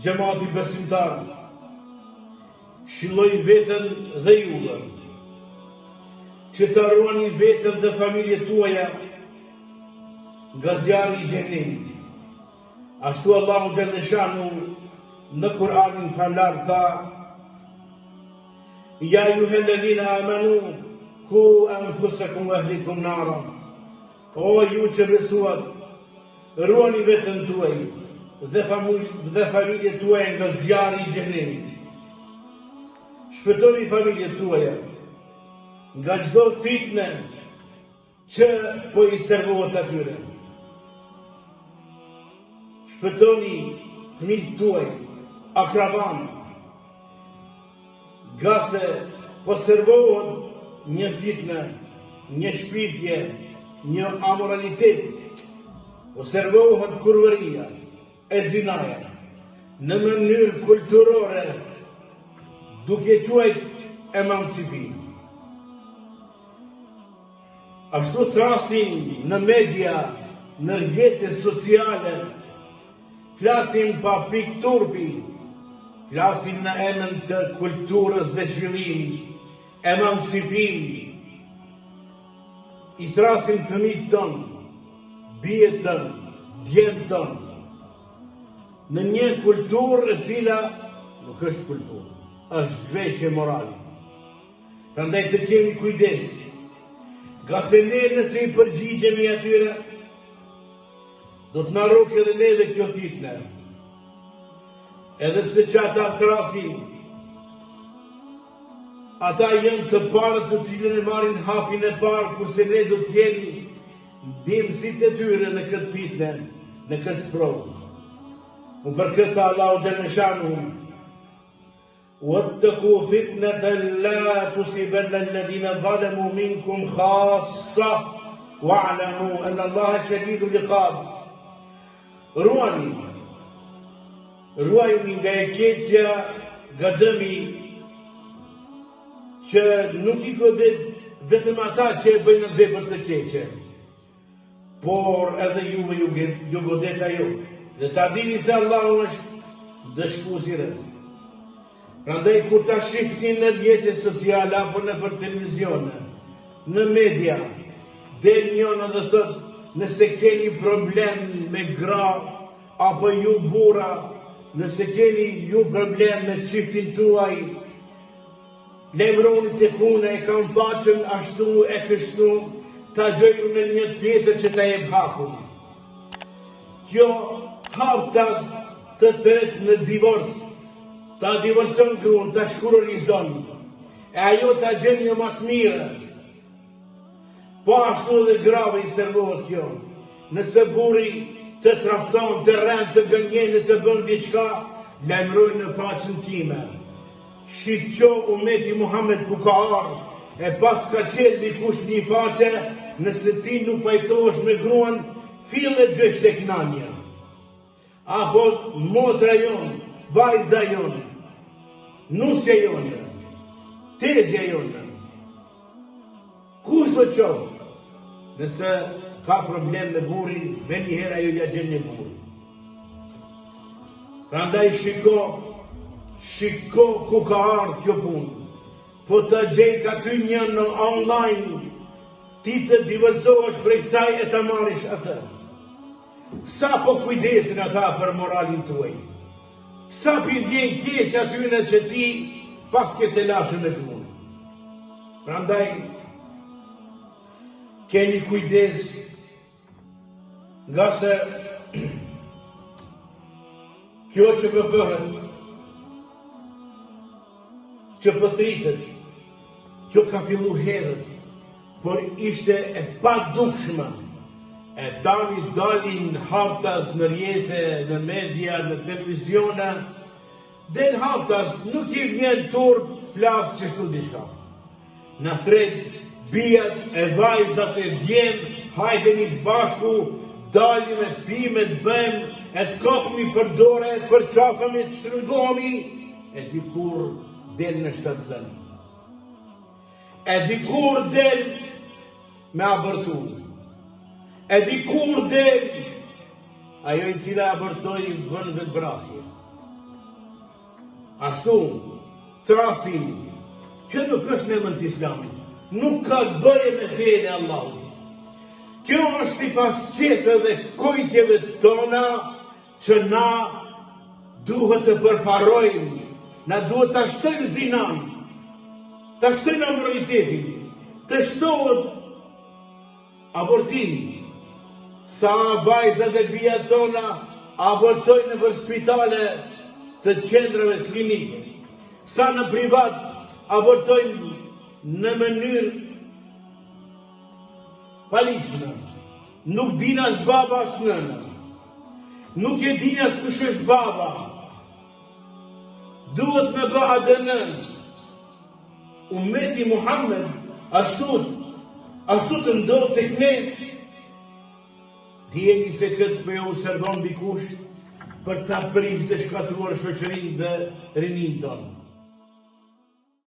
Gjemati besimtar, shilloj veten dhe juve, që të ruani veten dhe familjet tuaja nga zjarri i xhenemit. Ashtu Allahu xhalla shanu në Kur'anin famlar tha: Ja ayyuhalladhina amanu qu anfusakum wa ahlikum nara. O ju që besuat, ruani veten tuaj dhe familjet tuaja nga zjarri i xhenemit. Shpëtoni familjet tuaja nga çdo fitnë që po i servohet atyre. Shpëtoni fëmijët tuaj, akraban, nga se po servohet një fitnë, një shpifje, një amoralitet, po servohet kurvëria, e zinaja, në mënyrë kulturore, duke quajt emancipim. Ashtu thrasin në media, në rrjetet sociale, flasin pa pikë turpi, flasin në emën të kulturës dhe zhvillimit, emancipim, i trasin fëmijët tonë, bijët tonë, djemtë tonë, në një kulturë e cila nuk është kulturë, është zhveshje morale. Prandaj të kemi kujdes, nga se ne nëse i përgjigjemi atyre, do të na rrokë edhe neve kjo fitnë. Edhe pse që ata krasin, ata janë të parët të cilën e marrin hapin e parë, kurse ne do të jemi ndihmësit e tyre në këtë fitnë, në këtë sprovë. Për këtë Allahu xhalla shanuhu: واتقوا فتنة لا تصيبن الذين ظلموا منكم خاصة واعلموا أن الله شديد العقاب. Ruajuni nga e keqja, nga dëmi, që nuk i godet vetëm ata që e bëjnë vepër të keqe, por edhe juve ju godet ajo. Dhe ta dini se Allahu është dëshkues i rreth. Prandaj kur ta shihni në rrjetet sociale apo nëpër televizione, në media, del njëna dhe thot: nëse keni problem me gra apo ju burra, nëse keni ju problem me çiftin tuaj, lajmëroni tek unë, e kam faqen ashtu e kështu, ta gjojë në një tjetër që ta jep hakun. Kjo haptas të tret në divorc, ta divorcon gruan, ta shkurorizon, e ajo ta gjen një më të mirë. Po ashtu dhe grave i servohet kjo. Nëse burri të trahton, të rend, të gënjen, të bën diçka, lajmëroj në faqen time. Shitqo umeti Muhammed ku ka ardhur, e pas ka qenë dikush një faqe, nëse ti nuk pajtohesh me gruan, fille gjësh tek nanja. Apo motra jonë, vajza jonë, nusja jonë, tezja jonë. Kush do qoftë, nëse ka problem me burrin, me njëherë ajo ja gjen një burr. Prandaj shiko ku ka ardhur kjo punë. Po të gjej ka ty një në online, ti të divorcohesh prej saj e ta marrish atë. Sa po kujdesin ata për moralin tuaj. Sa pi vjen keq atyne që ti pas ke të lashën me gruan. Prandaj keni kujdes, nga se kjo që bëhet, që pëtritet, kjo ka fillu herët, por ishte e pa dukshme. E dalin haptas në rrjete, në media, në televizione, del haptas, nuk i vjen turp, flas që shtu diçka. Në tret, bijat e vajzat e djem, hajde një zbashku, dalim e pime të bëjmë, e të kopmi për dore, e të përqafemi, të shtrëngomi, e dikur del në shtatzën. E dikur del me abortu. E dikur del ajo i cila abortoi bën vetvrasje. Ashtu, thrasim, kjo nuk është në emër të Islamit, nuk ka të bëje me fenë e Allahut. Kjo është sipas qetëve dhe kujtjeve tona që na duhet të përparojmë, na duhet të shtojmë zinan, të shtojmë amoralitetin, të shtohet abortimi. Sa vajza dhe bia tona abortojnë në spitale të qendrave klinike, sa në privat abortojnë në mënyrë paligjshme. Nuk din as baba as nëna. Nuk e din as kush është baba. Duhet me bë ADN. Ummeti Muhammed ashtu të ndodh tek ne. Dijeni se këtë për jo servon dikush për ta prish dhe shkatruar shoqërinë dhe rinin tonë.